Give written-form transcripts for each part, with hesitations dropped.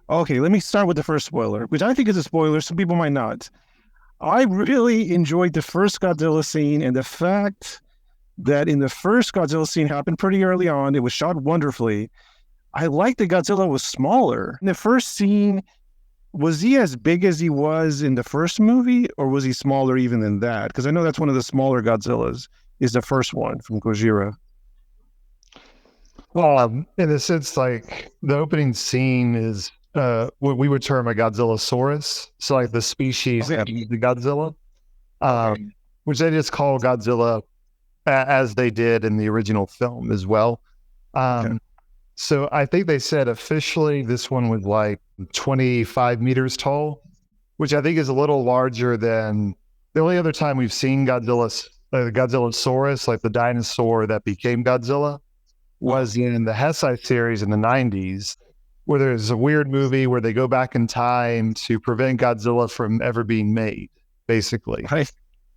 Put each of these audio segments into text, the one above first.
Okay, let me start with the first spoiler, which I think is a spoiler. Some people might not. I really enjoyed the first Godzilla scene, and the fact that in the first Godzilla scene happened pretty early on. It was shot wonderfully. I like that Godzilla was smaller. In the first scene, was he as big as he was in the first movie, or was he smaller even than that? Because I know that's one of the smaller Godzillas, is the first one from Gojira. Well, in a sense, like the opening scene is what we would term a Godzillasaurus. So like the species Okay. of the Godzilla, which they just call Godzilla as they did in the original film as well. Okay. So I think they said officially this one was like 25 meters tall, which I think is a little larger than the only other time we've seen Godzillasaurus, like the dinosaur that became Godzilla, was in the Heisei series in the 90s, where there's a weird movie where they go back in time to prevent Godzilla from ever being made, basically. Right.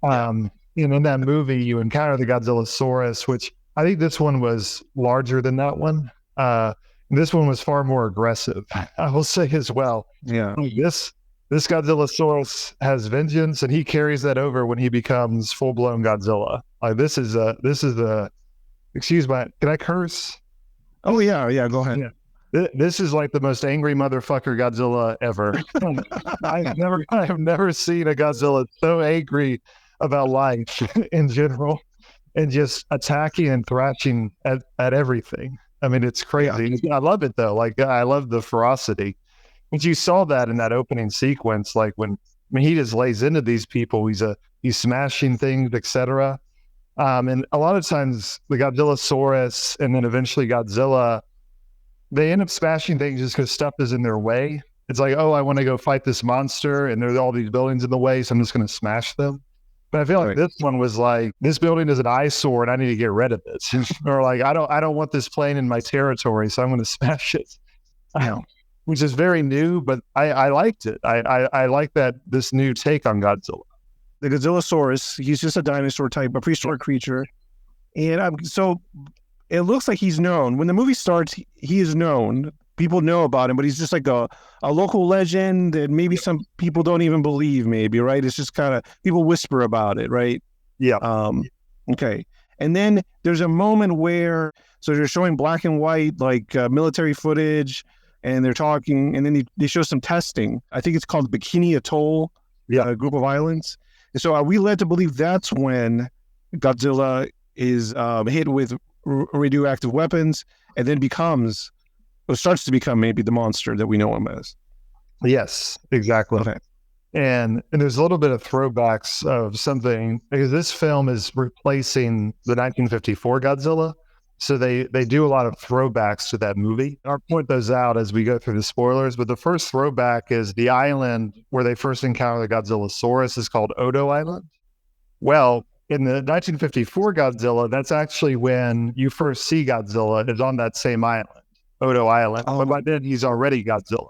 And in that movie, you encounter the Godzillasaurus, which I think this one was larger than that one. This one was far more aggressive, I will say as well. Yeah. This Godzillasaurus has vengeance, and he carries that over when he becomes full blown Godzilla. Like this is a excuse me, can I curse? Oh yeah, yeah. Go ahead. Yeah. This is like the most angry motherfucker Godzilla ever. I have never seen a Godzilla so angry about life in general, and just attacking and thrashing at everything. I mean, it's crazy. Yeah. I love it though. Like I love the ferocity. But you saw that in that opening sequence, like when he just lays into these people, he's smashing things, etc. And a lot of times the Godzillasaurus and then eventually Godzilla, they end up smashing things just because stuff is in their way. It's like, oh, I want to go fight this monster, and there's all these buildings in the way, so I'm just going to smash them. But I feel like this one was like, this building is an eyesore, and I need to get rid of it. Or like, I don't want this plane in my territory, so I'm going to smash it. Which is very new, but I liked it. I like that this new take on Godzilla. The Godzillasaurus, he's just a dinosaur type, a prehistoric creature, and so it looks like he's known. When the movie starts, he is known. People know about him, but he's just like a local legend that maybe some people don't even believe, maybe, right? It's just kind of, people whisper about it, right? Yeah. Okay. And then there's a moment where, so they're showing black and white, like military footage, and they're talking, and then they show some testing. I think it's called Bikini Atoll, a group of islands. And so are we led to believe that's when Godzilla is hit with radioactive weapons and then starts to become maybe the monster that we know him as? Yes, exactly. Okay. And there's a little bit of throwbacks of something, because this film is replacing the 1954 Godzilla. So they do a lot of throwbacks to that movie. I'll point those out as we go through the spoilers, but the first throwback is the island where they first encounter the Godzillasaurus is called Odo Island. Well, in the 1954 Godzilla, that's actually when you first see Godzilla, is on that same island, Odo Island. But by then he's already Godzilla.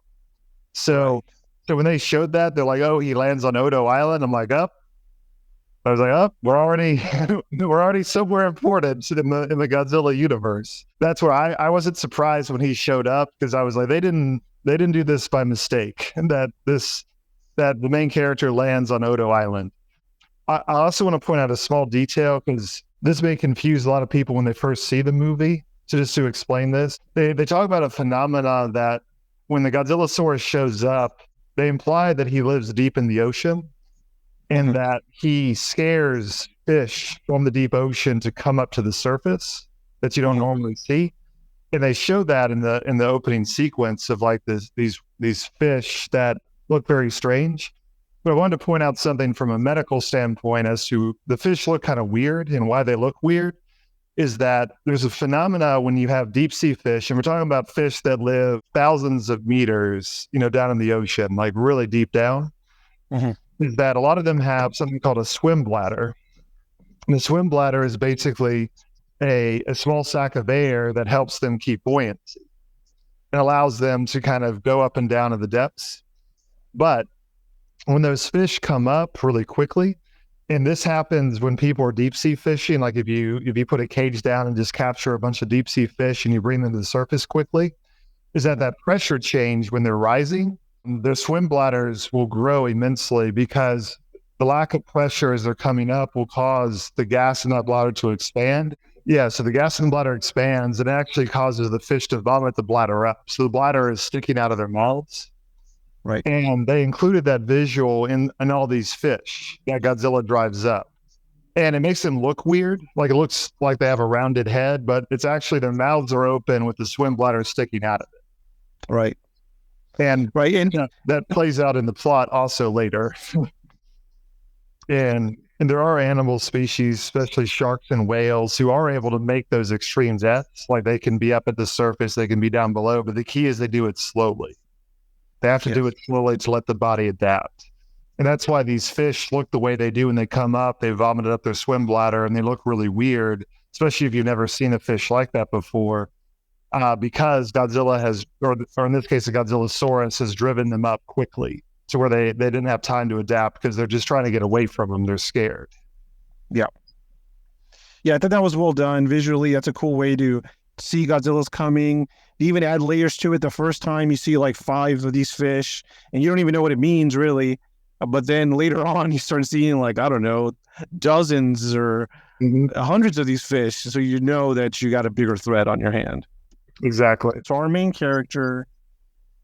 So when they showed that, they're like, oh, he lands on Odo Island. I'm like, I was like, oh, we're already somewhere important in the Godzilla universe. That's where I wasn't surprised when he showed up, because I was like, they didn't do this by mistake. And that the main character lands on Odo Island. I also want to point out a small detail, because this may confuse a lot of people when they first see the movie. So just to explain this, they talk about a phenomenon that when the Godzillasaurus shows up, they imply that he lives deep in the ocean, and that he scares fish from the deep ocean to come up to the surface that you don't normally see. And they show that in the opening sequence of like these fish that look very strange. But I wanted to point out something from a medical standpoint as to the fish look kind of weird, and why they look weird is that there's a phenomena when you have deep sea fish, and we're talking about fish that live thousands of meters, down in the ocean, like really deep down. Is that a lot of them have something called a swim bladder. And the swim bladder is basically a small sac of air that helps them keep buoyancy and allows them to kind of go up and down in the depths. But when those fish come up really quickly, and this happens when people are deep sea fishing, like if you put a cage down and just capture a bunch of deep sea fish and you bring them to the surface quickly, is that pressure change when they're rising, their swim bladders will grow immensely because the lack of pressure as they're coming up will cause the gas in that bladder to expand. Yeah, so the gas in the bladder expands and actually causes the fish to vomit the bladder up. So the bladder is sticking out of their mouths. Right. And they included that visual in all these fish that Godzilla drives up. And it makes them look weird. Like it looks like they have a rounded head, but it's actually their mouths are open with the swim bladder sticking out of it. Right. And Right. And that plays out in the plot also later. and there are animal species, especially sharks and whales, who are able to make those extreme deaths. Like they can be up at the surface, they can be down below, but the key is they do it slowly. They have to do it slowly to let the body adapt. And that's why these fish look the way they do when they come up. They vomited up their swim bladder and they look really weird, especially if you've never seen a fish like that before, because Godzilla has, or in this case, the Godzillasaurus has driven them up quickly to where they didn't have time to adapt because they're just trying to get away from them. They're scared. Yeah. Yeah, I thought that was well done. Visually, that's a cool way to see Godzilla's coming. They even add layers to it. The first time you see like 5 of these fish and you don't even know what it means really. But then later on, you start seeing like, I don't know, dozens or hundreds of these fish. So you know that you got a bigger threat on your hand. Exactly. So our main character,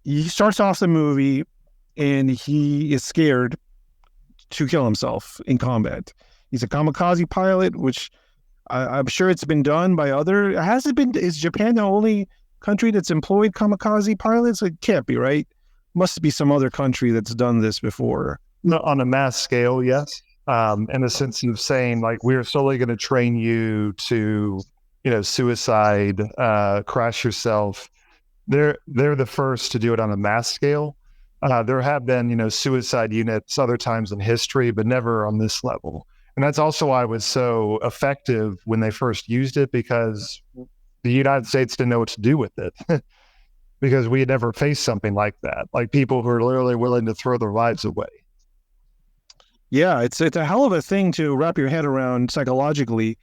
he starts off the movie and he is scared to kill himself in combat. He's a kamikaze pilot, which I'm sure it's been done by other. Has it been? Is Japan the only country that's employed kamikaze pilots? It can't be, right? Must be some other country that's done this before. No, on a mass scale, yes. In the sense of saying, like, we're solely going to train you to, suicide, crash yourself. They're the first to do it on a mass scale. There have been, suicide units other times in history, but never on this level. And that's also why it was so effective when they first used it, because the United States didn't know what to do with it. Because we had never faced something like that, like people who are literally willing to throw their lives away. Yeah, it's a hell of a thing to wrap your head around psychologically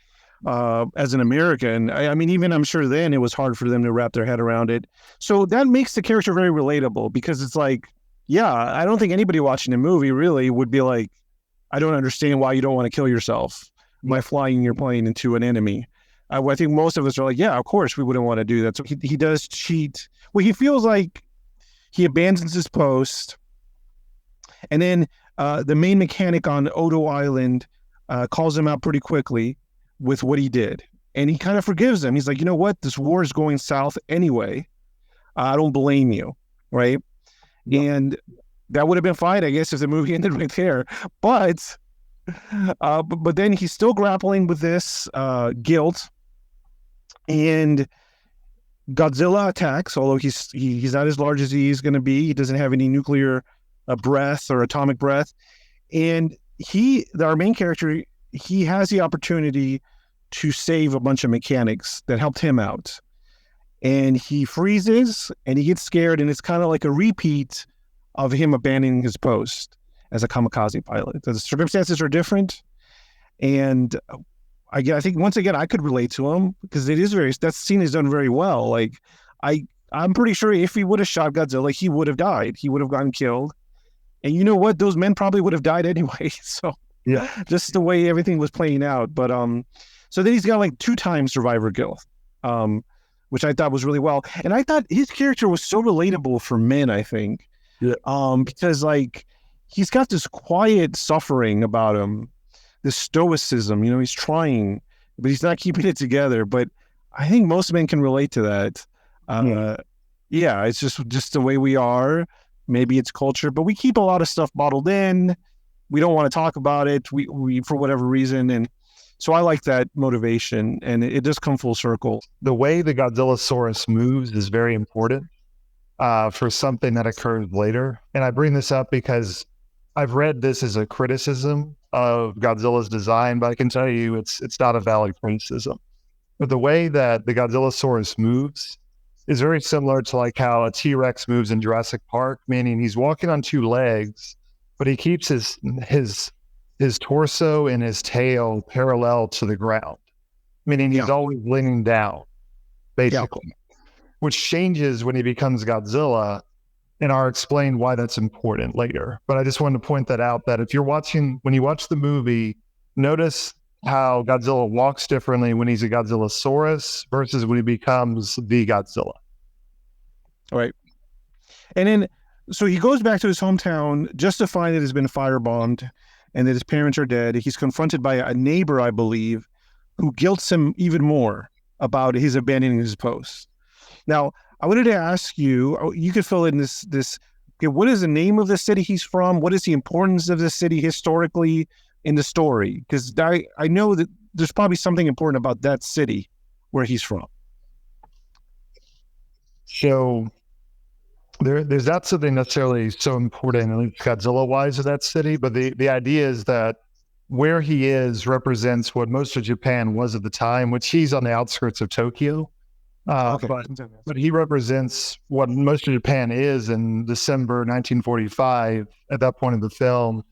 as an American. I mean, even I'm sure then it was hard for them to wrap their head around it. So that makes the character very relatable because it's like, yeah, I don't think anybody watching the movie really would be like, I don't understand why you don't want to kill yourself by flying your plane into an enemy. I think most of us are like, yeah, of course we wouldn't want to do that. So he does cheat. Well, he feels like he abandons his post. And then the main mechanic on Odo Island calls him out pretty quickly with what he did. And he kind of forgives him. He's like, you know what? This war is going south anyway. I don't blame you, right? Yep. And that would have been fine, I guess, if the movie ended right there. But then he's still grappling with this guilt. And Godzilla attacks, although he's not as large as he's going to be. He doesn't have any nuclear breath or atomic breath. And our main character, he has the opportunity to save a bunch of mechanics that helped him out. And he freezes and he gets scared. And it's kind of like a repeat of him abandoning his post as a kamikaze pilot. The circumstances are different. And I think once again, I could relate to him because that scene is done very well. Like I'm pretty sure if he would have shot Godzilla, he would have died. He would have gotten killed. And you know what? Those men probably would have died anyway. So yeah, just the way everything was playing out. But so then he's got like 2 times survivor guilt, which I thought was really well. And I thought his character was so relatable for men, I think. Yeah. Because like he's got this quiet suffering about him, this stoicism, he's trying, but he's not keeping it together. But I think most men can relate to that. Yeah, it's just the way we are. Maybe it's culture, but we keep a lot of stuff bottled in. We don't want to talk about it. We for whatever reason. And so I like that motivation, and it does come full circle. The way the Godzillasaurus moves is very important for something that occurs later. And I bring this up because I've read this as a criticism of Godzilla's design, but I can tell you it's not a valid criticism. But the way that the Godzillasaurus moves is very similar to like how a T-Rex moves in Jurassic Park, meaning he's walking on 2 legs, but he keeps his torso and his tail parallel to the ground, meaning he's always leaning down, basically. which changes when he becomes Godzilla. And I'll explain why that's important later. But I just wanted to point that out, that when you watch the movie, notice how Godzilla walks differently when he's a Godzillasaurus versus when he becomes the Godzilla. All right. And then, so he goes back to his hometown just to find that it's been firebombed and that his parents are dead. He's confronted by a neighbor, I believe, who guilts him even more about his abandoning his post. Now, I wanted to ask you, you could fill in this, okay, what is the name of the city he's from? What is the importance of the city historically in the story? Because I know that there's probably something important about that city where he's from. So there's not something necessarily so important, at least Godzilla-wise, of that city, but the idea is that where he is represents what most of Japan was at the time, which he's on the outskirts of Tokyo. Okay. But he represents what most of Japan is in December 1945 at that point in the film,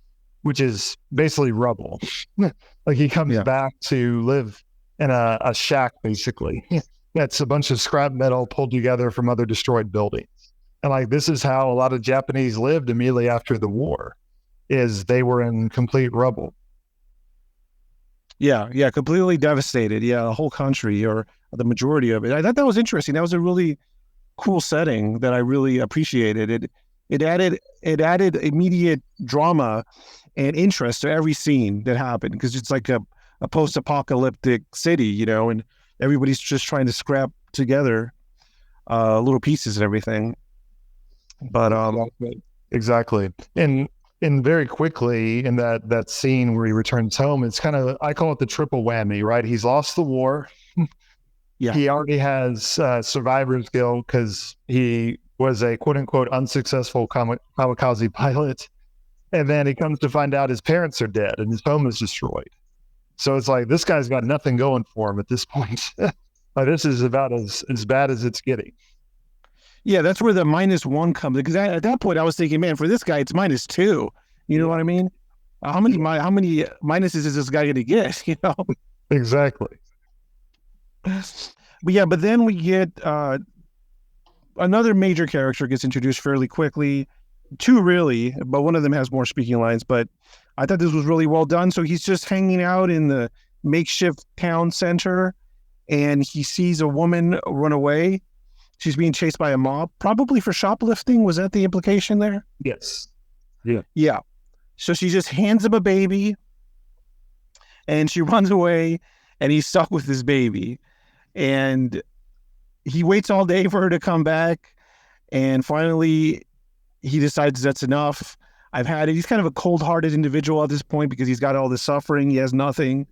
which is basically rubble. Like he comes back to live in a shack, basically. That's a bunch of scrap metal pulled together from other destroyed buildings. And like this is how a lot of Japanese lived immediately after the war, is they were in complete rubble. Yeah, completely devastated. Yeah, the whole country, or the majority of it. I thought that was interesting. That was a really cool setting that I really appreciated. It added immediate drama and interest to every scene that happened, because it's like a post-apocalyptic city, and everybody's just trying to scrap together little pieces and everything. But exactly. And very quickly in that scene where he returns home, it's kind of, I call it the triple whammy, right? He's lost the war. Yeah. He already has survivor's guilt because he was a quote unquote unsuccessful kamikaze pilot. And then he comes to find out his parents are dead and his home is destroyed. So it's like, this guy's got nothing going for him at this point. Like, this is about as bad as it's getting. Yeah, that's where the -1 comes in, because at that point I was thinking, man, for this guy it's -2. You know what I mean? How many minuses is this guy going to get? Exactly. But then we get another major character gets introduced fairly quickly. Two really, but one of them has more speaking lines. But I thought this was really well done. So he's just hanging out in the makeshift town center, and he sees a woman run away. She's being chased by a mob, probably for shoplifting. Was that the implication there? Yes. Yeah. So she just hands him a baby, and she runs away, and he's stuck with his baby. And he waits all day for her to come back, and finally he decides that's enough. I've had it. He's kind of a cold-hearted individual at this point because he's got all this suffering. He has nothing.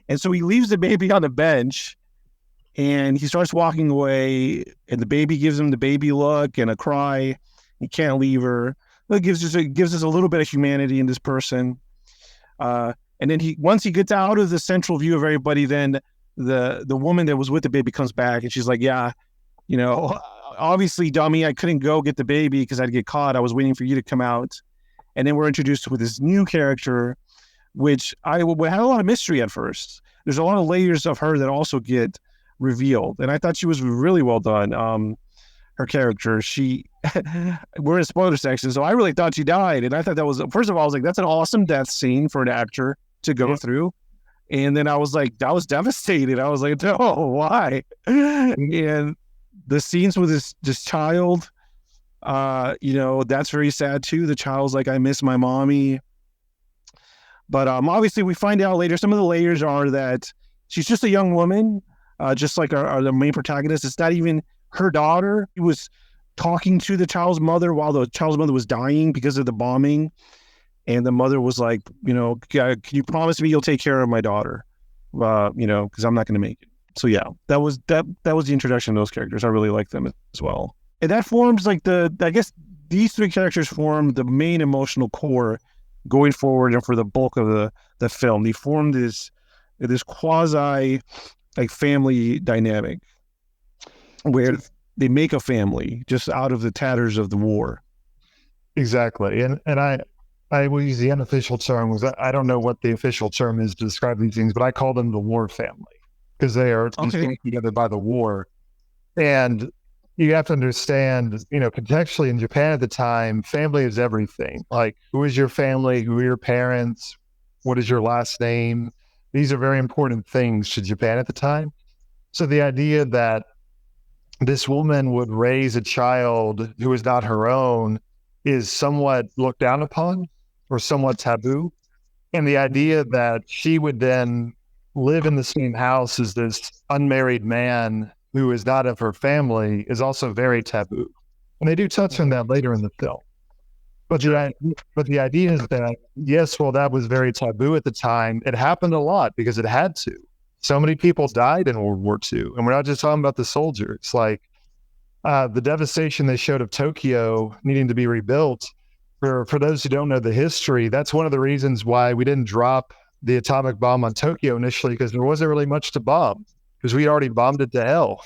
And so he leaves the baby on the bench, and he starts walking away, and the baby gives him the baby look and a cry. He can't leave her. It gives us a little bit of humanity in this person. And then once he gets out of the central view of everybody, then the woman that was with the baby comes back, and she's like, yeah, obviously, dummy, I couldn't go get the baby because I'd get caught. I was waiting for you to come out. And then we're introduced with this new character, which had a lot of mystery at first. There's a lot of layers of her that also get revealed. And I thought she was really well done. Her character, we're in spoiler section, so I really thought she died. And I thought that was, first of all, I was like, that's an awesome death scene for an actor to go through. And then I was like, I was devastated. I was like, oh, why? And the scenes with this child, that's very sad too. The child's like, I miss my mommy. But obviously we find out later, some of the layers are that she's just a young woman, just like the main protagonist. It's not even her daughter. He was talking to the child's mother while the child's mother was dying because of the bombing. And the mother was like, can you promise me you'll take care of my daughter? Because I'm not going to make it. So yeah, that was the introduction of those characters. I really like them as well. And that forms like I guess these three characters form the main emotional core going forward and for the bulk of the film. They form this quasi like family dynamic where they make a family just out of the tatters of the war. Exactly. And I will use the unofficial term. I don't know what the official term is to describe these things, but I call them the war family because they are joined together by the war. And you have to understand, contextually in Japan at the time, family is everything. Like, who is your family? Who are your parents? What is your last name? These are very important things to Japan at the time. So the idea that this woman would raise a child who is not her own is somewhat looked down upon or somewhat taboo. And the idea that she would then live in the same house as this unmarried man who is not of her family is also very taboo. And they do touch on that later in the film. But the idea is that, yes, well, that was very taboo at the time. It happened a lot because it had to. So many people died in World War II. And we're not just talking about the soldiers. Like the devastation they showed of Tokyo needing to be rebuilt. For those who don't know the history, that's one of the reasons why we didn't drop the atomic bomb on Tokyo initially, because there wasn't really much to bomb, because we already bombed it to hell.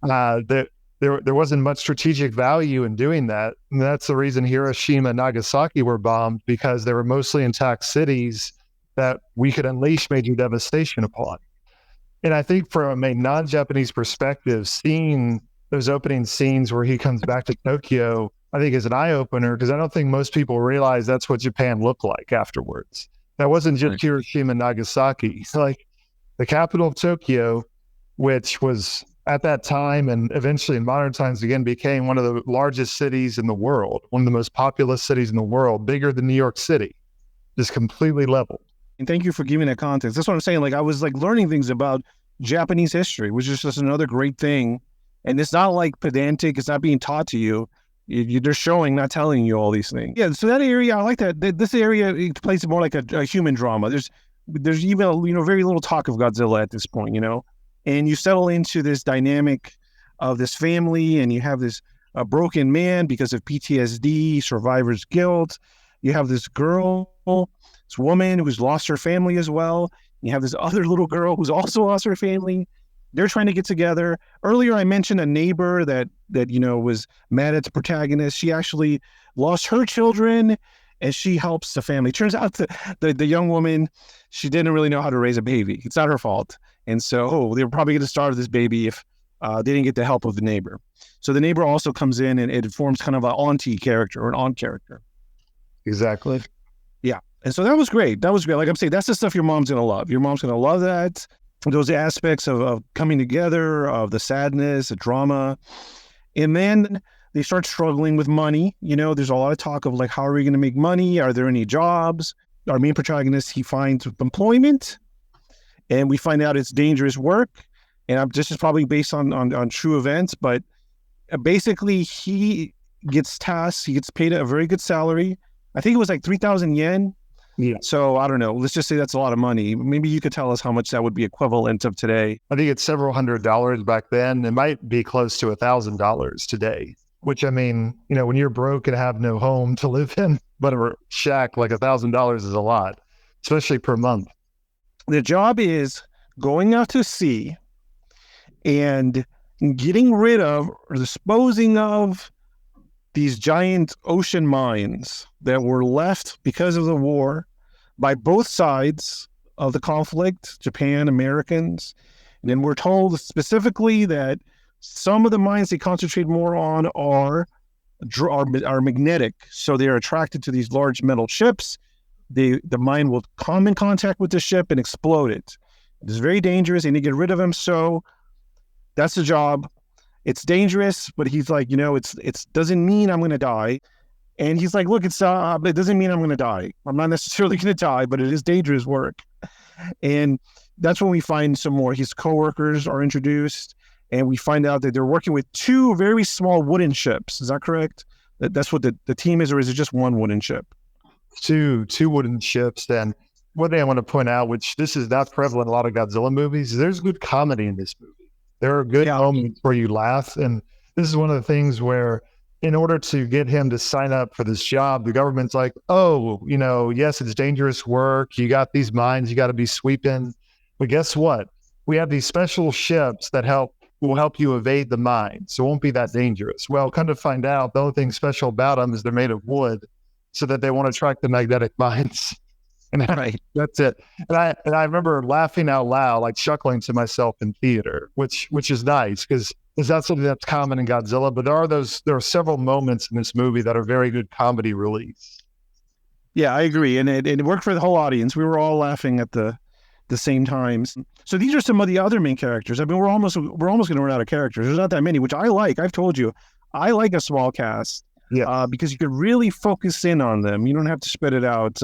There wasn't much strategic value in doing that. And that's the reason Hiroshima and Nagasaki were bombed, because they were mostly intact cities that we could unleash major devastation upon. And I think from a non-Japanese perspective, seeing those opening scenes where he comes back to Tokyo, I think is an eye-opener, because I don't think most people realize that's what Japan looked like afterwards. That wasn't just Hiroshima and Nagasaki. Like the capital of Tokyo, which was at that time and eventually in modern times again became one of the largest cities in the world, one of the most populous cities in the world, bigger than New York City, just completely leveled. And thank you for giving that context. That's what I'm saying. Like I was like learning things about Japanese history, which is just another great thing. And it's not like pedantic. It's not being taught to you. They're showing, not telling you all these things. Yeah. So that area, I like that. This area, it plays more like a human drama. There's even very little talk of Godzilla at this point. And you settle into this dynamic of this family, and you have this broken man because of PTSD, survivor's guilt. You have this girl, this woman who's lost her family as well. You have this other little girl who's also lost her family. They're trying to get together. Earlier, I mentioned a neighbor that was mad at the protagonist. She actually lost her children, and she helps the family. Turns out the young woman, she didn't really know how to raise a baby. It's not her fault. And so they were probably going to starve this baby if they didn't get the help of the neighbor. So the neighbor also comes in, and it forms kind of an auntie character or an aunt character. Exactly. Yeah. And so that was great. Like I'm saying, that's the stuff your mom's going to love. Your mom's going to love that. Those aspects of coming together, of the sadness, the drama. And then they start struggling with money. There's a lot of talk of like, how are we going to make money? Are there any jobs? Our main protagonist, he finds employment, and we find out it's dangerous work. And this is probably based on true events, but basically he gets tasked, he gets paid a very good salary. I think it was like 3,000 yen. Yeah. So I don't know. Let's just say that's a lot of money. Maybe you could tell us how much that would be equivalent of today. I think it's several $100s back then. It might be close to $1,000 today, which I mean, when you're broke and have no home to live in, but a shack, like $1,000 is a lot, especially per month. The job is going out to sea and getting rid of or disposing of these giant ocean mines that were left because of the war by both sides of the conflict, Japan, Americans. And then we're told specifically that some of the mines they concentrate more on are magnetic. So they're attracted to these large metal ships. The mine will come in contact with the ship and explode it. It's very dangerous. They need to get rid of them. So that's the job. It's dangerous, but he's like, it's doesn't mean I'm going to die. And he's like, look, it doesn't mean I'm going to die. I'm not necessarily going to die, but it is dangerous work. And that's when we find some more. His coworkers are introduced, and we find out that they're working with two very small wooden ships. Is that correct? That's what the team is, or is it just one wooden ship? Two wooden ships. And one thing I want to point out, which this is not prevalent in a lot of Godzilla movies, is there's good comedy in this movie. There are good moments where you laugh. And this is one of the things where, in order to get him to sign up for this job, the government's like, oh, yes, it's dangerous work. You got these mines you got to be sweeping. But guess what? We have these special ships that will help you evade the mines. So it won't be that dangerous. Well, come to find out, the only thing special about them is they're made of wood so that they won't attract the magnetic mines. And that's it. And I remember laughing out loud, like chuckling to myself in theater, which is nice because is that something that's common in Godzilla? But there are several moments in this movie that are very good comedy reliefs. Yeah, I agree, and it worked for the whole audience. We were all laughing at the same times. So these are some of the other main characters. I mean, we're almost going to run out of characters. There's not that many, which I like. I've told you, I like a small cast. Yeah, Because you could really focus in on them. You don't have to spread it out.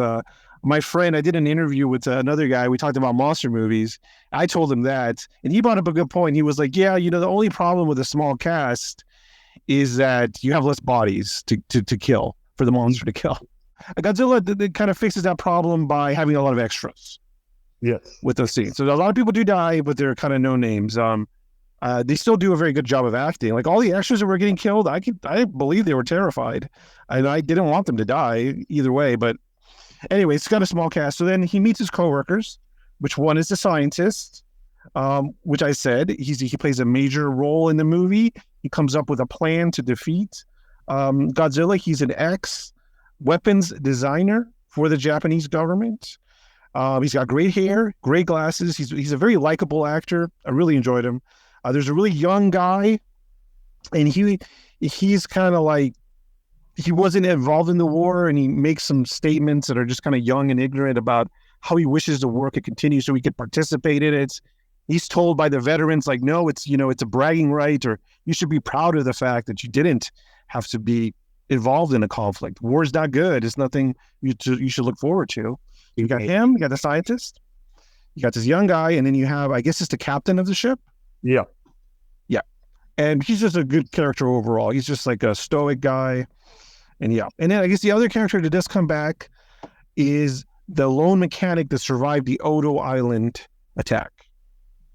My friend, I did an interview with another guy. We talked about monster movies. I told him that, and he brought up a good point. He was like, "Yeah, the only problem with a small cast is that you have less bodies to kill for the monster to kill." Godzilla kind of fixes that problem by having a lot of extras. yes, With those scenes. So a lot of people do die, but they're kind of no names. They still do a very good job of acting. Like all the extras that were getting killed, I believe they were terrified, and I didn't want them to die either way. But anyway, it's got a small cast. So then he meets his coworkers, which one is the scientist, which I said he plays a major role in the movie. He comes up with a plan to defeat Godzilla. He's an ex-weapons designer for the Japanese government. He's got great hair, great glasses. He's a very likable actor. I really enjoyed him. There's a really young guy, and he's kind of like, he wasn't involved in the war, and he makes some statements that are just kind of young and ignorant about how he wishes the war could continue so he could participate in it. He's told by the veterans, like, no, it's a bragging right, or you should be proud of the fact that you didn't have to be involved in a conflict. War is not good. It's nothing you should look forward to. You got him, you got the scientist, you got this young guy, and then you have, I guess it's the captain of the ship. yeah. And he's just a good character overall. He's just like a stoic guy. And then I guess the other character that does come back is the lone mechanic that survived the Odo Island attack.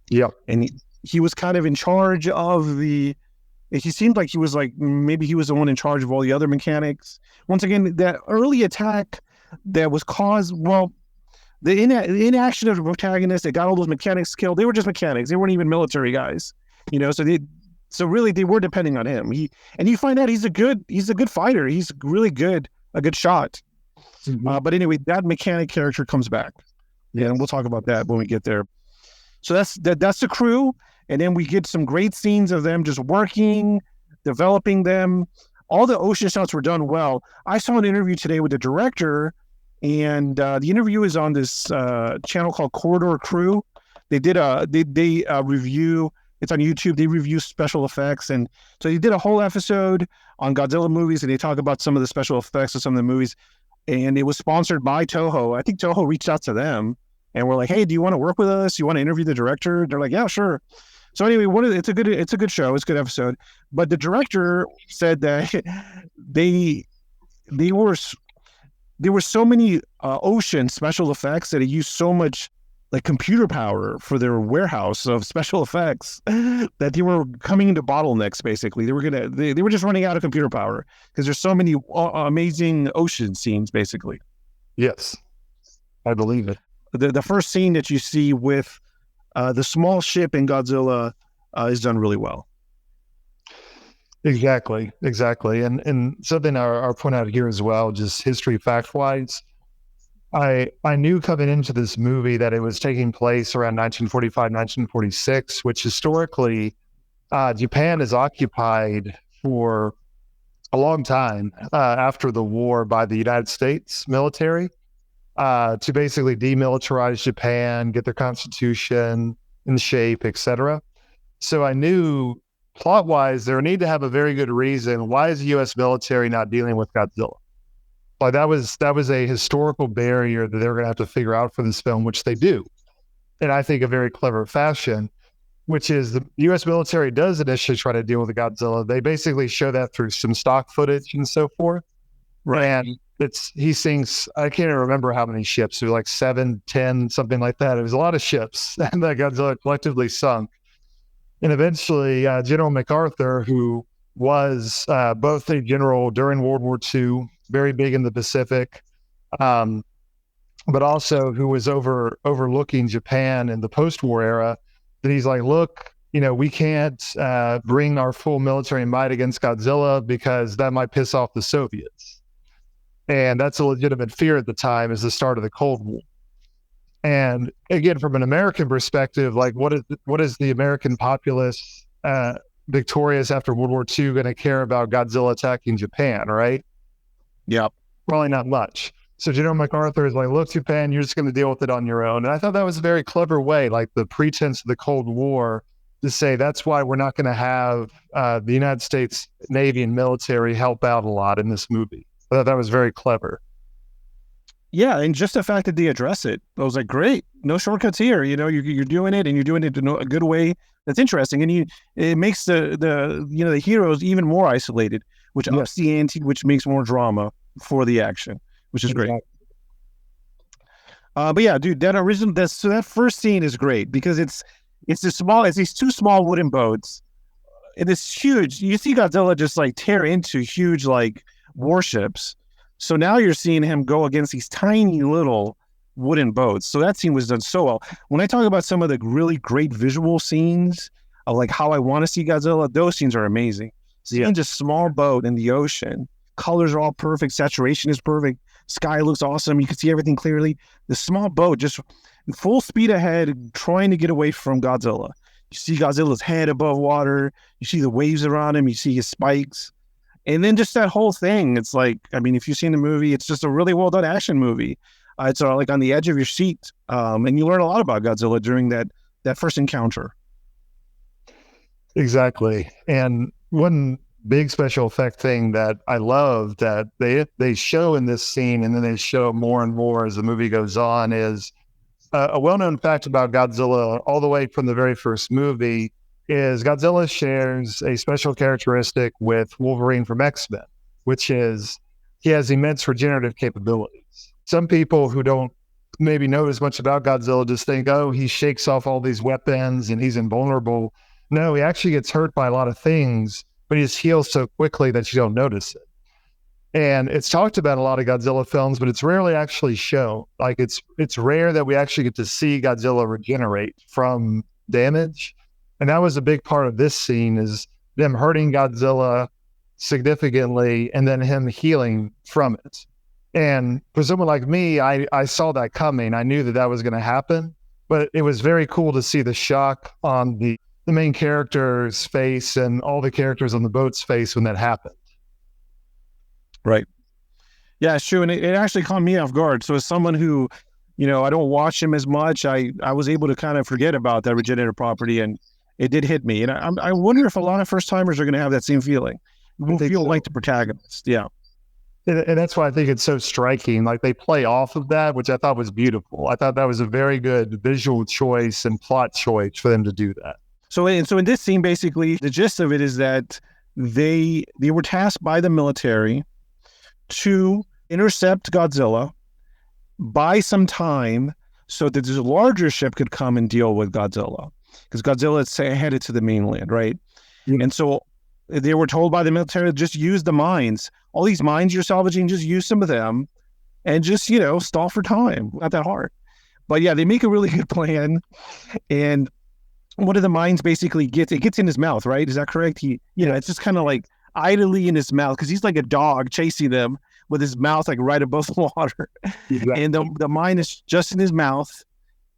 Yeah. And he was kind of in charge of he seemed like maybe he was the one in charge of all the other mechanics. Once again, that early attack that was caused, the inaction of the protagonist that got all those mechanics killed, they were just mechanics. They weren't even military guys, so really they were depending on him. And you find out he's a good fighter. He's really good, a good shot. Mm-hmm. But anyway, that mechanic character comes back. Yeah, and we'll talk about that when we get there. So that's the crew. And then we get some great scenes of them just working, developing them. All the ocean shots were done well. I saw an interview today with the director, and the interview is on this channel called Corridor Crew. They did a review. It's on YouTube. They review special effects. And so they did a whole episode on Godzilla movies, and they talk about some of the special effects of some of the movies. And it was sponsored by Toho. I think Toho reached out to them and we're like, "Hey, do you want to work with us? You want to interview the director?" They're like, "Yeah, sure." So anyway, it's a good show. It's a good episode. But the director said that there were so many ocean special effects that it used so much like computer power for their warehouse of special effects that they were coming into bottlenecks. Basically, they were just running out of computer power because there's so many amazing ocean scenes. Basically, yes, I believe it. The first scene that you see with the small ship in Godzilla is done really well. Exactly. And something I'll point out here as well, just history fact-wise, I knew coming into this movie that it was taking place around 1945, 1946, which historically Japan is occupied for a long time after the war by the United States military to basically demilitarize Japan, get their constitution in shape, etc. So I knew plot-wise there need to have a very good reason. Why is the U.S. military not dealing with Godzilla? Like that was a historical barrier that they're going to have to figure out for this film, which they do. And I think a very clever fashion, which is the U.S. military does initially try to deal with the Godzilla. They basically show that through some stock footage and so forth. Right. And he sinks, I can't even remember how many ships. It was like 7, 10, something like that. It was a lot of ships and that Godzilla collectively sunk. And eventually General MacArthur, who was both a general during World War II, very big in the Pacific, but also who was overlooking Japan in the post-war era, that he's like, look, we can't bring our full military might against Godzilla because that might piss off the Soviets. And that's a legitimate fear at the time, is the start of the Cold War. And again, from an American perspective, like what is the American populace victorious after World War II going to care about Godzilla attacking Japan, right? Yep. Probably not much. So General MacArthur is like, look, Japan, you're just going to deal with it on your own. And I thought that was a very clever way, like the pretense of the Cold War, to say that's why we're not going to have the United States Navy and military help out a lot in this movie. I thought that was very clever. Yeah, and just the fact that they address it, I was like, great, no shortcuts here. You know, you're doing it, and you're doing it in a good way that's interesting, and it makes the heroes even more isolated, which ups the ante, which makes more drama for the action, which is great. But yeah, dude, that first scene is great because it's these two small wooden boats, and it's huge. You see Godzilla just like tear into huge like warships. So now you're seeing him go against these tiny little wooden boats. So that scene was done so well. When I talk about some of the really great visual scenes of like how I want to see Godzilla, those scenes are amazing. Seeing just small boat in the ocean, colors are all perfect, saturation is perfect, sky looks awesome, you can see everything clearly. The small boat just full speed ahead, trying to get away from Godzilla. You see Godzilla's head above water, you see the waves around him, you see his spikes. And then just that whole thing, it's like, I mean, if you've seen the movie, it's just a really well done action movie. It's like on the edge of your seat. And you learn a lot about Godzilla during that first encounter. Exactly. And one big special effect thing that I love that they show in this scene, and then they show more and more as the movie goes on, is a well-known fact about Godzilla all the way from the very first movie is Godzilla shares a special characteristic with Wolverine from X-Men, which is he has immense regenerative capabilities. Some people who don't maybe know as much about Godzilla just think, oh, he shakes off all these weapons and he's invulnerable. No, he actually gets hurt by a lot of things, but he just heals so quickly that you don't notice it. And it's talked about in a lot of Godzilla films, but it's rarely actually shown. Like it's rare that we actually get to see Godzilla regenerate from damage. And that was a big part of this scene, is them hurting Godzilla significantly and then him healing from it. And for someone like me, I saw that coming. I knew that was going to happen, but it was very cool to see the shock on the main character's face and all the characters on the boat's face when that happened. Right. Yeah, it's true. And it actually caught me off guard. So as someone who, I don't watch him as much, I was able to kind of forget about that regenerative property, and it did hit me. And I wonder if a lot of first timers are going to have that same feeling. We'll feel like the protagonist. Yeah. And that's why I think it's so striking. Like they play off of that, which I thought was beautiful. I thought that was a very good visual choice and plot choice for them to do that. So in this scene, basically, the gist of it is that they were tasked by the military to intercept Godzilla, buy some time so that this larger ship could come and deal with Godzilla, because Godzilla is headed to the mainland, right? Mm-hmm. And so they were told by the military to just use the mines. All these mines you're salvaging, just use some of them and just, stall for time. Not that hard. But yeah, they make a really good plan. And one of the mines basically gets in his mouth, right? Is that correct? It's just kind of like idly in his mouth, because he's like a dog chasing them with his mouth like right above the water. Exactly. And the mine is just in his mouth,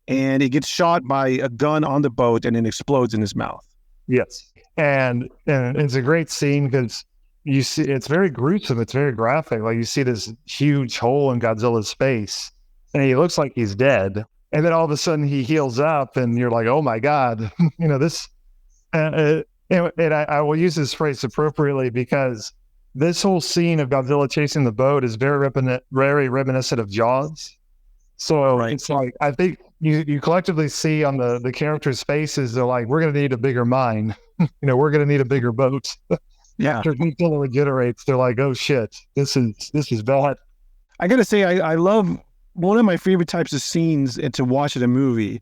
and it gets shot by a gun on the boat, and it explodes in his mouth. Yes. And it's a great scene because you see it's very gruesome. It's very graphic. Like you see this huge hole in Godzilla's face, and he looks like he's dead. And then all of a sudden he heals up, and you're like, oh my God, this. And I will use this phrase appropriately, because this whole scene of Godzilla chasing the boat is very reminiscent of Jaws. So right. It's like, I think you collectively see on the characters' faces, they're like, we're going to need a bigger mine. We're going to need a bigger boat. Yeah. After Godzilla regenerates, they're like, oh shit, this is bad. I got to say, I love one of my favorite types of scenes to watch in a movie.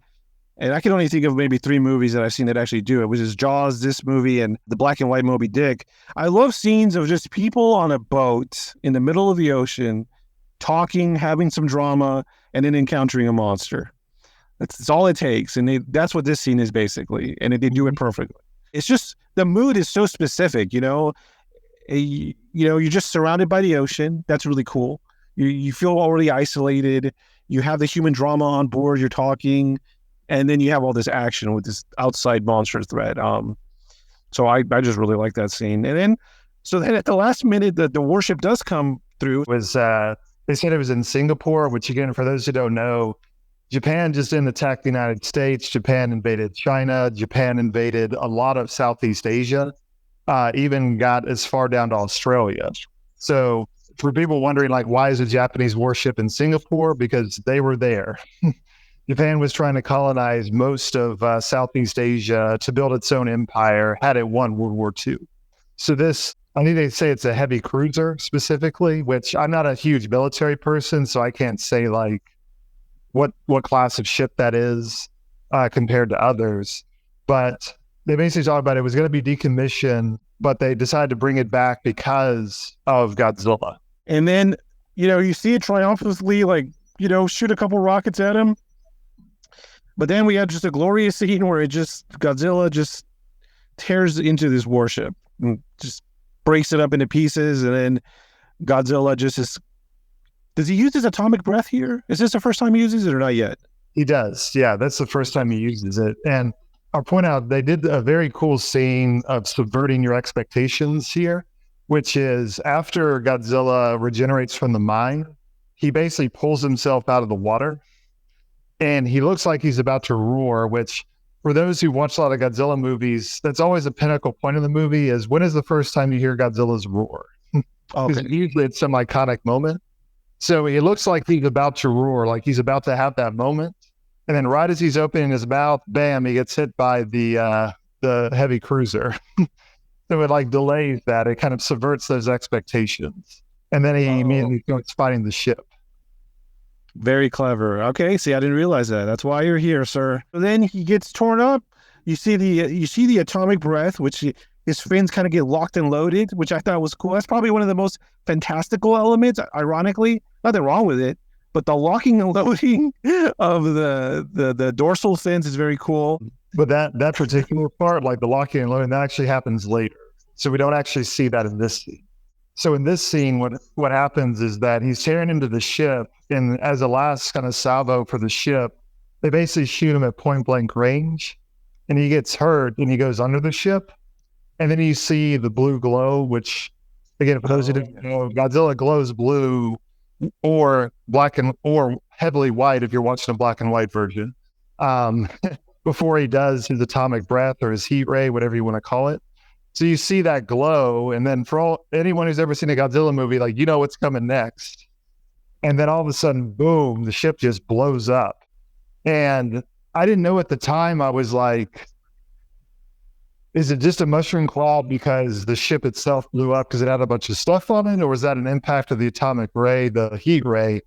And I can only think of maybe 3 movies that I've seen that actually do it, which is Jaws, this movie, and the black and white Moby Dick. I love scenes of just people on a boat in the middle of the ocean, talking, having some drama, and then encountering a monster. That's all it takes. And that's what this scene is basically. And they do it perfectly. It's just, the mood is so specific, you're just surrounded by the ocean. That's really cool. You feel already isolated. You have the human drama on board. You're talking. And then you have all this action with this outside monster threat. So I just really like that scene. And then, so then at the last minute, the warship does come through. It was they said it was in Singapore, which again, for those who don't know, Japan just didn't attack the United States. Japan invaded China. Japan invaded a lot of Southeast Asia, even got as far down to Australia. So for people wondering, like, why is a Japanese warship in Singapore? Because they were there. Japan was trying to colonize most of Southeast Asia to build its own empire, had it won World War II. So this, I need to say it's a heavy cruiser specifically, which I'm not a huge military person, so I can't say like what class of ship that is compared to others. But they basically talked about it was going to be decommissioned, but they decided to bring it back because of Godzilla. And then, you see it triumphantly, like, shoot a couple rockets at him. But then we had just a glorious scene where Godzilla just tears into this warship and just breaks it up into pieces. And then Godzilla does he use his atomic breath here? Is this the first time he uses it or not yet? He does. Yeah, that's the first time he uses it. And I'll point out, they did a very cool scene of subverting your expectations here, which is after Godzilla regenerates from the mine, he basically pulls himself out of the water and he looks like he's about to roar, which for those who watch a lot of Godzilla movies, that's always a pinnacle point of the movie is when is the first time you hear Godzilla's roar? Because usually it's some iconic moment. So it looks like he's about to roar, like he's about to have that moment. And then right as he's opening his mouth, bam, he gets hit by the heavy cruiser. So it like delays that. It kind of subverts those expectations. And then he immediately starts fighting the ship. Very clever. Okay, see, I didn't realize that. That's why you're here, sir. And then he gets torn up. You see the atomic breath, which his fins kind of get locked and loaded, which I thought was cool. That's probably one of the most fantastical elements, ironically. Nothing wrong with it, but the locking and loading of the dorsal fins is very cool. But that particular part, like the locking and loading, that actually happens later. So we don't actually see that in this scene. So in this scene, what happens is that he's tearing into the ship, and as a last kind of salvo for the ship, they basically shoot him at point blank range, and he gets hurt, and he goes under the ship. And then you see the blue glow, which, again, for those who didn't know, Godzilla glows blue or black or heavily white if you're watching a black and white version, before he does his atomic breath or his heat ray, whatever you want to call it. So you see that glow, and then for anyone who's ever seen a Godzilla movie, like, you know what's coming next. And then all of a sudden, boom, the ship just blows up. And I didn't know at the time, I was like, is it just a mushroom cloud because the ship itself blew up because it had a bunch of stuff on it? Or was that an impact of the atomic ray, the heat ray?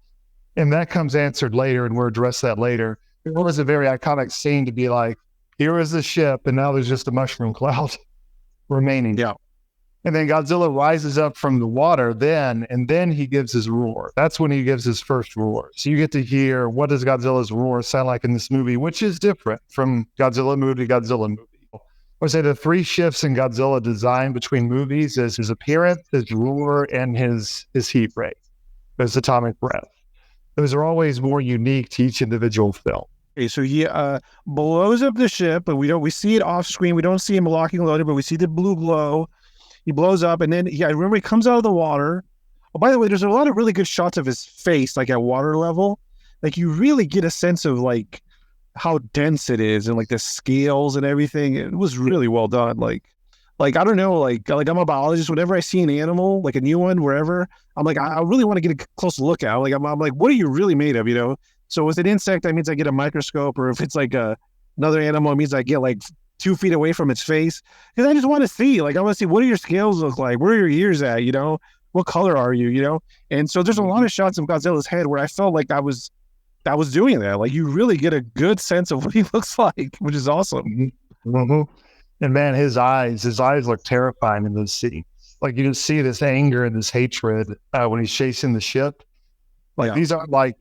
And that comes answered later, and we'll address that later. It was a very iconic scene to be like, here is the ship, and now there's just a mushroom cloud remaining. Yeah. And then Godzilla rises up from the water and then he gives his roar. That's when he gives his first roar. So you get to hear what does Godzilla's roar sound like in this movie, which is different from Godzilla movie to Godzilla movie. I would say the three shifts in Godzilla design between movies is his appearance, his roar, and his heat ray, his atomic breath. Those are always more unique to each individual film. Okay, so he blows up the ship, but we see it off screen. We don't see him locking and loaded, but we see the blue glow. He blows up, and then I remember he comes out of the water. Oh, by the way, there's a lot of really good shots of his face, like at water level. Like you really get a sense of like how dense it is and like the scales and everything. It was really well done. Like I don't know, like I'm a biologist. Whenever I see an animal, like a new one, wherever, I'm like, I really want to get a close look at. Like I'm like, what are you really made of? So with an insect, that means I get a microscope, or if it's like another animal, it means I get like 2 feet away from its face. Because I just want to see, like, I want to see, what do your scales look like? Where are your ears at? What color are you? And so there's a lot of shots of Godzilla's head where I felt like I was doing that. Like you really get a good sense of what he looks like, which is awesome. Mm-hmm. And man, his eyes look terrifying in those scenes. Like you just see this anger and this hatred when he's chasing the ship. Like these aren't like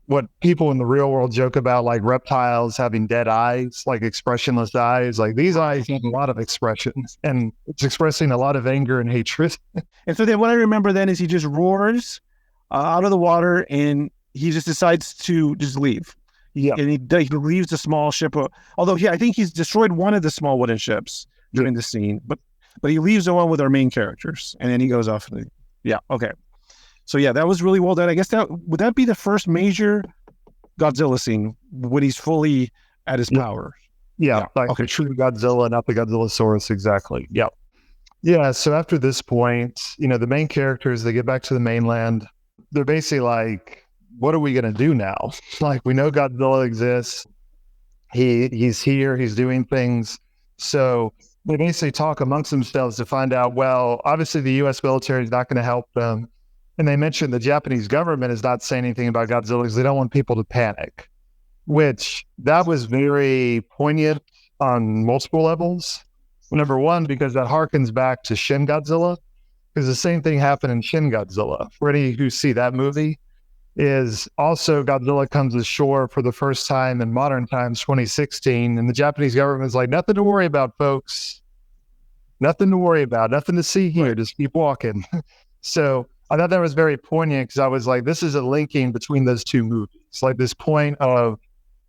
what people in the real world joke about, like reptiles having dead eyes, like expressionless eyes. Like these eyes have a lot of expressions, and it's expressing a lot of anger and hatred. And so then what I remember then is he just roars out of the water, and he just decides to just leave. Yeah. And he leaves the small ship. Although I think he's destroyed one of the small wooden ships during the scene, but he leaves the one with our main characters, and then he goes off. Okay. So that was really well done. I guess would that be the first major Godzilla scene when he's fully at his power? Yeah. Like the true Godzilla, not the Godzillasaurus. Exactly. Yeah. Yeah. So after this point, the main characters, they get back to the mainland. They're basically like, what are we going to do now? Like, we know Godzilla exists. He's here. He's doing things. So they basically talk amongst themselves to find out, well, obviously the U.S. military is not going to help them. And they mentioned the Japanese government is not saying anything about Godzilla because they don't want people to panic, which that was very poignant on multiple levels. Number one, because that harkens back to Shin Godzilla, because the same thing happened in Shin Godzilla. For any who see that movie, is also Godzilla comes ashore for the first time in modern times, 2016, and the Japanese government's like, nothing to worry about, folks. Nothing to worry about, nothing to see here, just keep walking. So I thought that was very poignant because I was like, this is a linking between those two movies, like this point of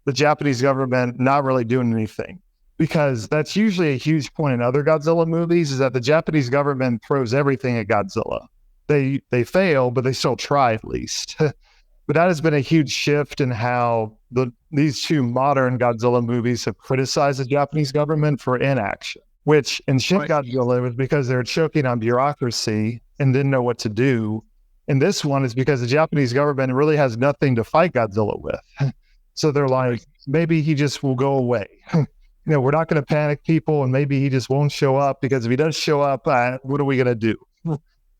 the Japanese government not really doing anything. Because that's usually a huge point in other Godzilla movies, is that the Japanese government throws everything at Godzilla. They fail, but they still try at least. But that has been a huge shift in how these two modern Godzilla movies have criticized the Japanese government for inaction, which in Shin Godzilla was because they're choking on bureaucracy and didn't know what to do. And this one is because the Japanese government really has nothing to fight Godzilla with. So they're like, maybe he just will go away. We're not going to panic people, and maybe he just won't show up, because if he does show up, what are we going to do?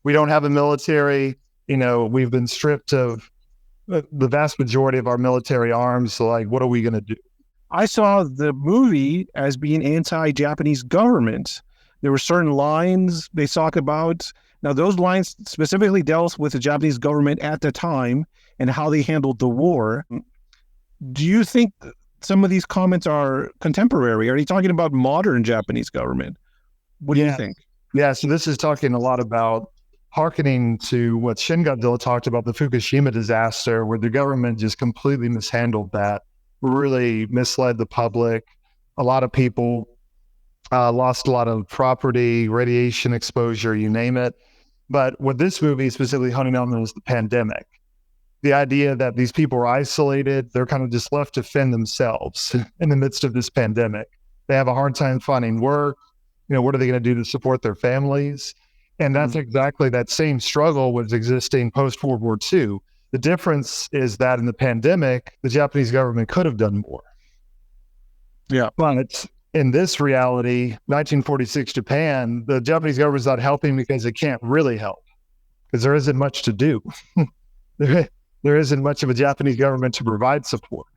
We don't have a military. We've been stripped of the vast majority of our military arms. So, like, what are we going to do? I saw the movie as being anti-Japanese government. There were certain lines they talk about. Now, those lines specifically dealt with the Japanese government at the time and how they handled the war. Do you think some of these comments are contemporary? Are you talking about modern Japanese government? What do you think? Yeah, so this is talking a lot about hearkening to what Shin Godzilla talked about, the Fukushima disaster, where the government just completely mishandled that, really misled the public. A lot of people lost a lot of property, radiation exposure, you name it. But what this movie is specifically honing on is the pandemic. The idea that these people are isolated, they're kind of just left to fend themselves in the midst of this pandemic. They have a hard time finding work. What are they going to do to support their families? And that's exactly that same struggle was existing post-World War II. The difference is that in the pandemic, the Japanese government could have done more. Yeah. But in this reality, 1946 Japan, the Japanese government's not helping because it can't really help, because there isn't much to do. There isn't much of a Japanese government to provide support.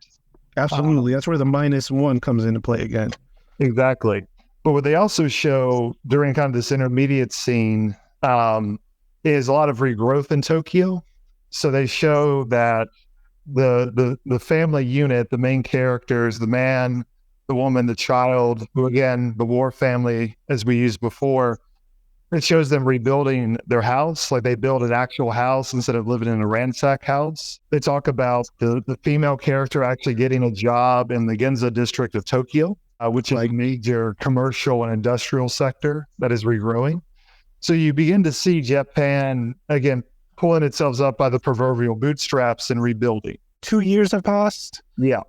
Absolutely. That's where the -1 comes into play again. Exactly. But what they also show during kind of this intermediate scene is a lot of regrowth in Tokyo. So they show that the family unit, the main characters, the man, the woman, the child, who again, the war family, as we used before, it shows them rebuilding their house. Like, they build an actual house instead of living in a ransack house. They talk about the female character actually getting a job in the Ginza District of Tokyo, which is a major commercial and industrial sector that is regrowing. So you begin to see Japan, again, pulling itself up by the proverbial bootstraps and rebuilding. 2 years have passed? Yeah.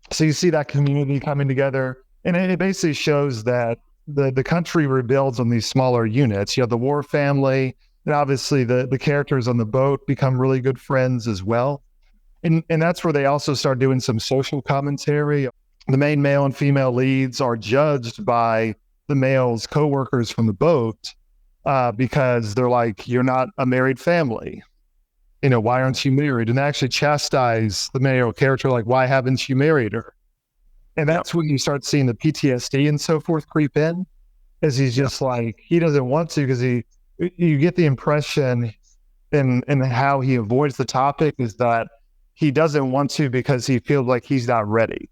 So you see that community coming together. And it basically shows that the country rebuilds on these smaller units. You have the war family, and obviously the characters on the boat become really good friends as well. And that's where they also start doing some social commentary. The main male and female leads are judged by the male's coworkers from the boat because they're like, you're not a married family. Why aren't you married? And they actually chastise the male character, like, why haven't you married her? And that's when you start seeing the PTSD and so forth creep in, as he's just like, he doesn't want to, because you get the impression in how he avoids the topic is that he doesn't want to because he feels like he's not ready.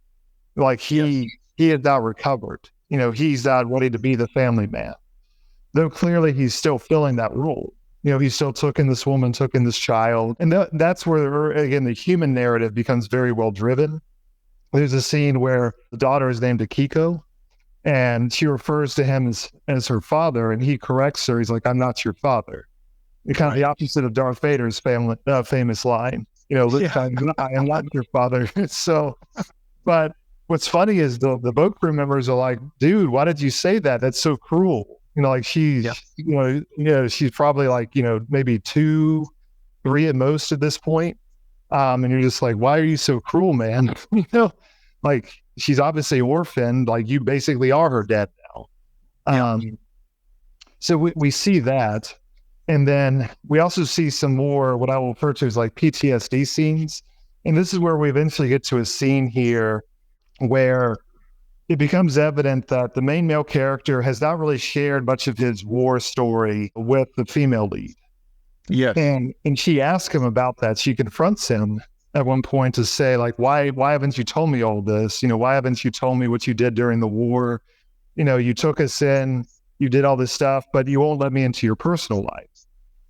Like he has not recovered. He's not ready to be the family man. Though clearly he's still filling that role. He's still took in this woman, took in this child. And that's where, again, the human narrative becomes very well driven. there's a scene where the daughter is named Akiko, and she refers to him as her father, and he corrects her. He's like, "I'm not your father." It's kind of the opposite of Darth Vader's famous line. I am not your father. So, but what's funny is the boat crew members are like, "Dude, why did you say that? That's so cruel." Like she's, she's probably like, maybe 2, 3 at most at this point. And you're just like, why are you so cruel, man? Like she's obviously orphaned. Like you basically are her dad now. So we see that. And then we also see some more, what I will refer to as like PTSD scenes. And this is where we eventually get to a scene here where it becomes evident that the main male character has not really shared much of his war story with the female lead. Yes. And she asks him about that. She confronts him at one point to say, like, why haven't you told me all this? Why haven't you told me what you did during the war? You took us in, you did all this stuff, but you won't let me into your personal life.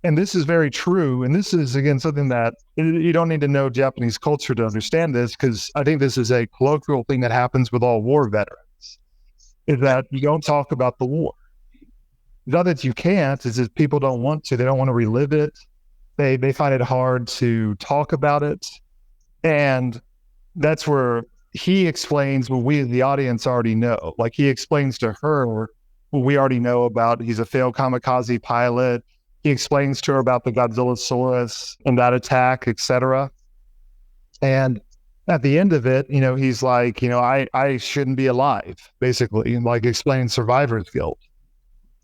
And this is very true. And this is, again, something that you don't need to know Japanese culture to understand this, because I think this is a colloquial thing that happens with all war veterans, is that you don't talk about the war. Not that you can't, is that people don't want to. They don't want to relive it. They find it hard to talk about it. And that's where he explains what we, the audience, already know. Like he explains to her what we already know about. He's a failed kamikaze pilot. He explains to her about the Godzillasaurus and that attack, etc. And at the end of it, he's like, I shouldn't be alive, basically, like explaining survivor's guilt.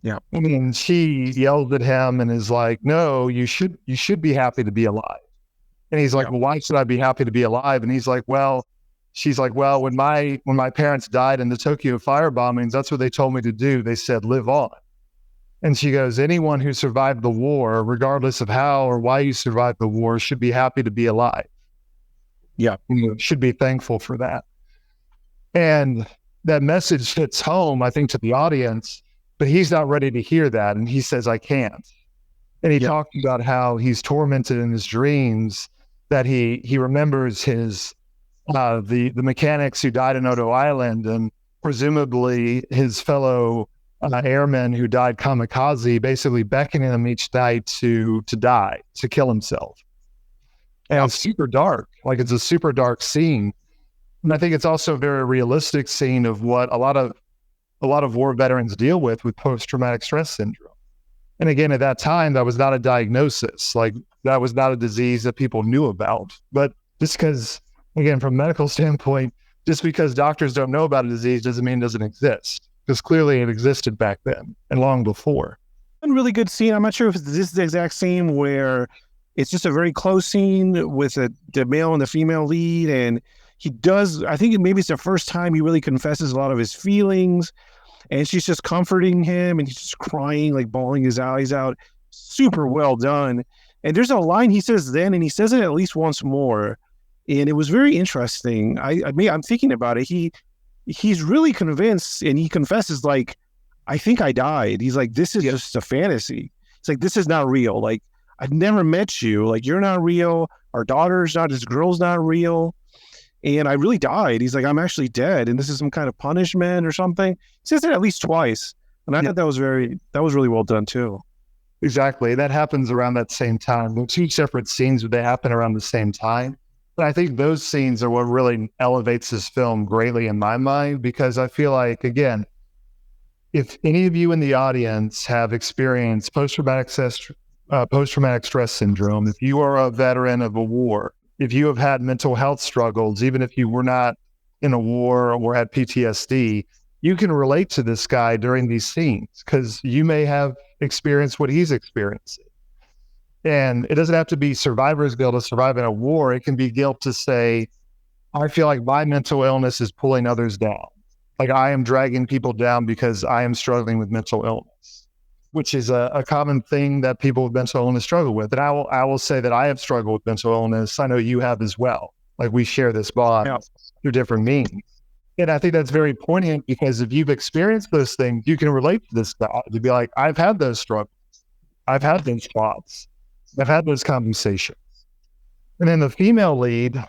Yeah. And she yelled at him and is like, no, you should be happy to be alive. And he's like, well, why should I be happy to be alive? And he's like, she's like, when my parents died in the Tokyo fire bombings, that's what they told me to do. They said, live on. And she goes, anyone who survived the war, regardless of how or why you survived the war, should be happy to be alive. Yeah. Should be thankful for that. And that message hits home, I think, to the audience, but he's not ready to hear that. And he says, I can't. And he talked about how he's tormented in his dreams, that he remembers his, the mechanics who died in Odo Island, and presumably his fellow airmen who died kamikaze, basically beckoning him each night to die, to kill himself. And it's super dark. Like it's a super dark scene. And I think it's also a very realistic scene of what a lot of war veterans deal with post-traumatic stress syndrome. And again, at that time, that was not a diagnosis. Like that was not a disease that people knew about. But just because, again, from a medical standpoint, just because doctors don't know about a disease doesn't mean it doesn't exist. Because clearly it existed back then and long before. One really good scene. I'm not sure if this is the exact scene where it's just a very close scene with the male and the female lead. And he does, I think maybe it's the first time he really confesses a lot of his feelings. And she's just comforting him and he's just crying, like bawling his eyes out. Super well done. And there's a line he says then, and he says it at least once more. And it was very interesting. I'm thinking about it. He's really convinced, and he confesses, like, I think I died. He's like, this is just a fantasy. It's like, this is not real. Like, I've never met you. Like, you're not real. Our daughter's not, this girl's not real. And I really died. He's like, I'm actually dead. And this is some kind of punishment or something. He says it at least twice. And I thought that was really well done too. Exactly. That happens around that same time. They're two separate scenes, but they happen around the same time. But I think those scenes are what really elevates this film greatly in my mind, because I feel like, again, if any of you in the audience have experienced post-traumatic stress syndrome, if you are a veteran of a war, if you have had mental health struggles, even if you were not in a war or had PTSD, you can relate to this guy during these scenes because you may have experienced what he's experiencing. And it doesn't have to be survivor's guilt to survive in a war. It can be guilt to say, I feel like my mental illness is pulling others down. Like I am dragging people down because I am struggling with mental illness, which is a common thing that people with mental illness struggle with. And I will say that I have struggled with mental illness. I know you have as well. Like we share this bond through different means. And I think that's very poignant because if you've experienced those things, you can relate to this guy to be like, I've had those struggles. I've had those thoughts. I've had those conversations. And then the female lead,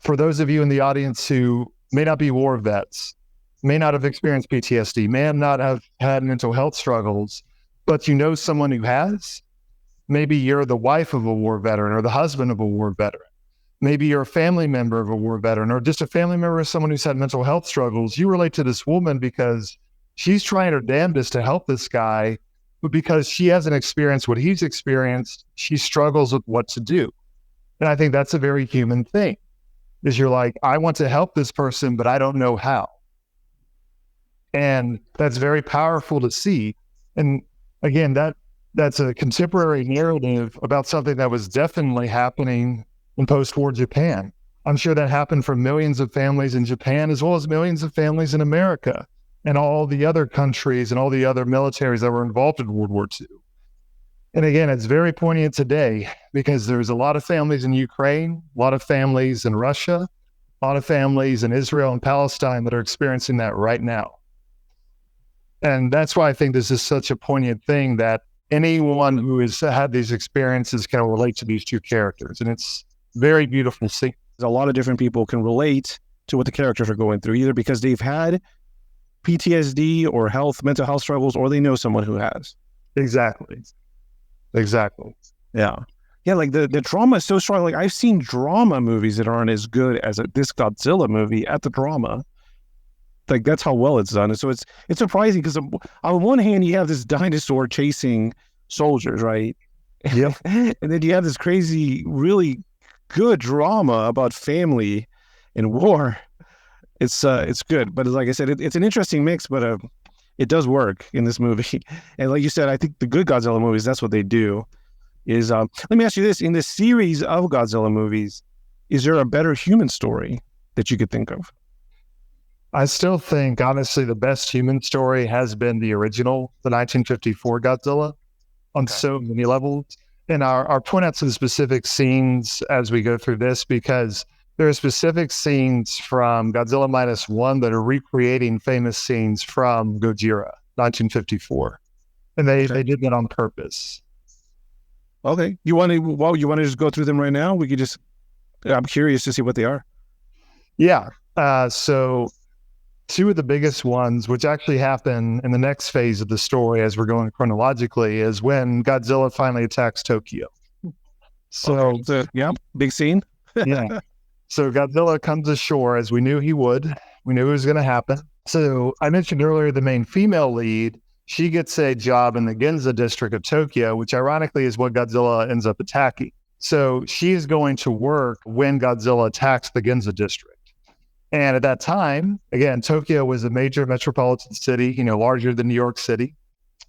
for those of you in the audience who may not be war vets, may not have experienced PTSD, may not have had mental health struggles, but you know someone who has, maybe you're the wife of a war veteran or the husband of a war veteran. Maybe you're a family member of a war veteran or just a family member of someone who's had mental health struggles. You relate to this woman because she's trying her damnedest to help this guy, but because she hasn't experienced what he's experienced, she struggles with what to do. And I think that's a very human thing, is you're like, I want to help this person, but I don't know how. And that's very powerful to see. And again, that's a contemporary narrative about something that was definitely happening in post-war Japan. I'm sure that happened for millions of families in Japan, as well as millions of families in America and all the other countries and all the other militaries that were involved in World War II. And again, it's very poignant today because there's a lot of families in Ukraine, a lot of families in Russia, a lot of families in Israel and Palestine that are experiencing that right now. And that's why I think this is such a poignant thing, that anyone who has had these experiences can relate to these two characters. And it's very beautiful to see. A lot of different people can relate to what the characters are going through, either because they've had PTSD or mental health struggles, or they know someone who has. Exactly. Yeah. Yeah, like the trauma is so strong. Like, I've seen drama movies that aren't as good as this Godzilla movie at the drama. Like, that's how well it's done. And so it's surprising because on one hand, you have this dinosaur chasing soldiers, right? Yep. And then you have this crazy, really good drama about family and war. It's good, but like I said, it's an interesting mix, but it does work in this movie. And like you said, I think the good Godzilla movies, that's what they do. Is let me ask you this: in this series of Godzilla movies, is there a better human story that you could think of? I still think, honestly, the best human story has been the original, the 1954 Godzilla, on so many levels. And I'll point out some specific scenes as we go through this, because there are specific scenes from Godzilla Minus One that are recreating famous scenes from Gojira, 1954. And they did that on purpose. Okay. You want to just go through them right now? We could just, I'm curious to see what they are. Yeah. So two of the biggest ones, which actually happen in the next phase of the story as we're going chronologically, is when Godzilla finally attacks Tokyo. So, yeah, big scene. Yeah. So Godzilla comes ashore as we knew he would. We knew it was going to happen. So I mentioned earlier the main female lead. She gets a job in the Ginza District of Tokyo, which ironically is what Godzilla ends up attacking. So she is going to work when Godzilla attacks the Ginza District. And at that time, again, Tokyo was a major metropolitan city, larger than New York City.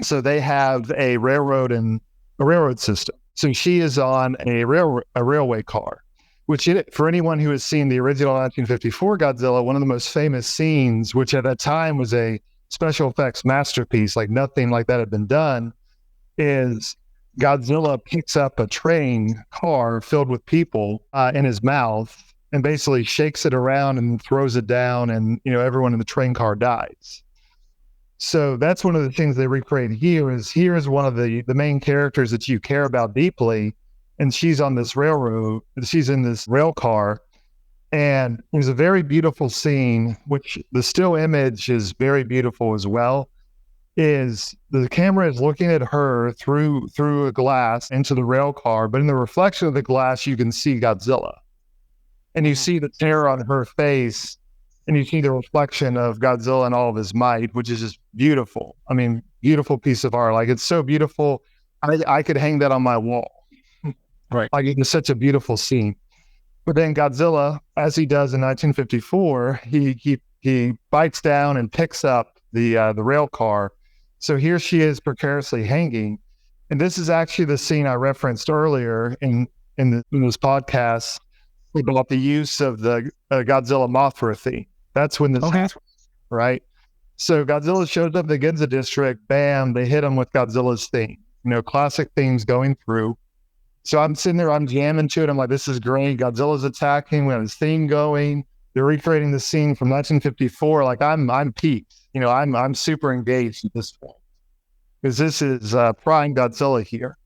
So they have a railroad system. So she is on a railway car, which for anyone who has seen the original 1954 Godzilla, one of the most famous scenes, which at that time was a special effects masterpiece, like nothing like that had been done, is Godzilla picks up a train car filled with people in his mouth and basically shakes it around and throws it down, and everyone in the train car dies. So that's one of the things they recreate here is one of the main characters that you care about deeply, and she's on this railroad, she's in this rail car, and there's a very beautiful scene, which the still image is very beautiful as well, is the camera is looking at her through a glass into the rail car, but in the reflection of the glass, you can see Godzilla. And you see the terror on her face, and you see the reflection of Godzilla in all of his might, which is just beautiful. I mean, beautiful piece of art. Like, it's so beautiful. I could hang that on my wall. Right. Like, it's such a beautiful scene. But then Godzilla, as he does in 1954, he bites down and picks up the rail car. So here she is precariously hanging. And this is actually the scene I referenced earlier in this podcast about the use of the Godzilla Mothra theme. That's when this happens, right? So Godzilla shows up in the Ginza District, bam, they hit him with Godzilla's theme. Classic themes going through. So I'm sitting there, I'm jamming to it. I'm like, this is great. Godzilla's attacking. We have his theme going. They're recreating the scene from 1954. Like, I'm peaked. I'm super engaged at this point, because this is prime Godzilla here.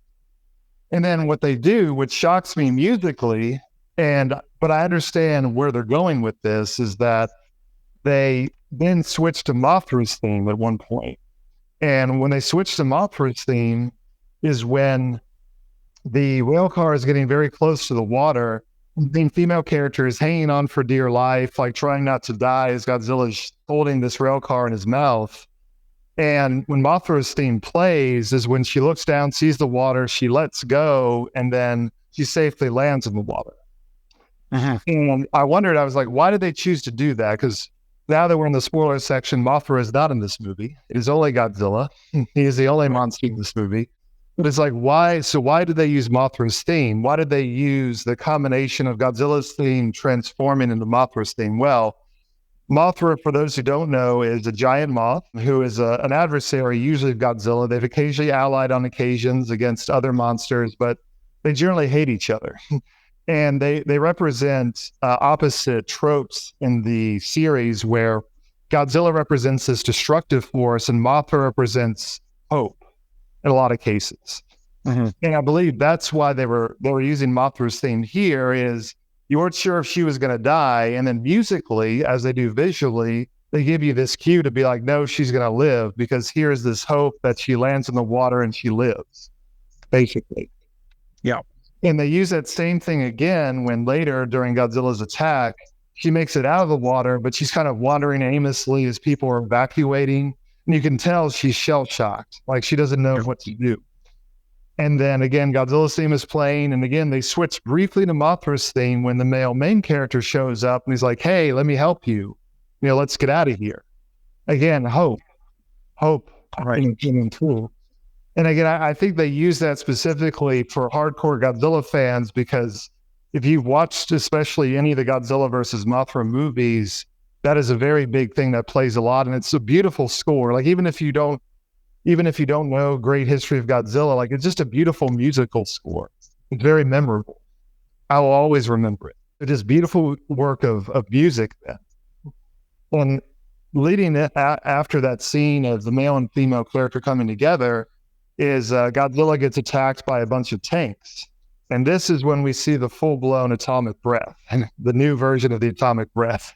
And then what they do, which shocks me musically, But I understand where they're going with this is that they then switched to Mothra's theme at one point. And when they switched to Mothra's theme is when the whale car is getting very close to the water. The female character is hanging on for dear life, like trying not to die as Godzilla's holding this rail car in his mouth. And when Mothra's theme plays is when she looks down, sees the water, she lets go, and then she safely lands in the water. And I wondered, I was like, why did they choose to do that? Because now that we're in the spoiler section, Mothra is not in this movie. It is only Godzilla. He is the only monster in this movie. But it's like, why? So why did they use Mothra's theme? Why did they use the combination of Godzilla's theme transforming into Mothra's theme? Well, Mothra, for those who don't know, is a giant moth who is an adversary, usually of Godzilla. They've occasionally allied on occasions against other monsters, but they generally hate each other. And they represent opposite tropes in the series where Godzilla represents this destructive force and Mothra represents hope in a lot of cases. And I believe that's why they were using Mothra's theme here is you weren't sure if she was going to die. And then musically, as they do visually, they give you this cue to be like, no, she's going to live because here's this hope that she lands in the water and she lives, basically. Yeah. And they use that same thing again when later during Godzilla's attack, she makes it out of the water, but she's kind of wandering aimlessly as people are evacuating. And you can tell she's shell-shocked, like she doesn't know what to do. And then again, Godzilla's theme is playing. And again, they switch briefly to Mothra's theme when the male main character shows up and he's like, hey, let me help you. Let's get out of here. Again, hope. Right. And again, I think they use that specifically for hardcore Godzilla fans because if you've watched especially any of the Godzilla versus Mothra movies, that is a very big thing that plays a lot. And it's a beautiful score. Like even if you don't know great history of Godzilla, like it's just a beautiful musical score. It's very memorable. I will always remember it. It is beautiful work of music then. And leading it after that scene of the male and female character coming together is Godzilla gets attacked by a bunch of tanks. And this is when we see the full-blown atomic breath and the new version of the atomic breath.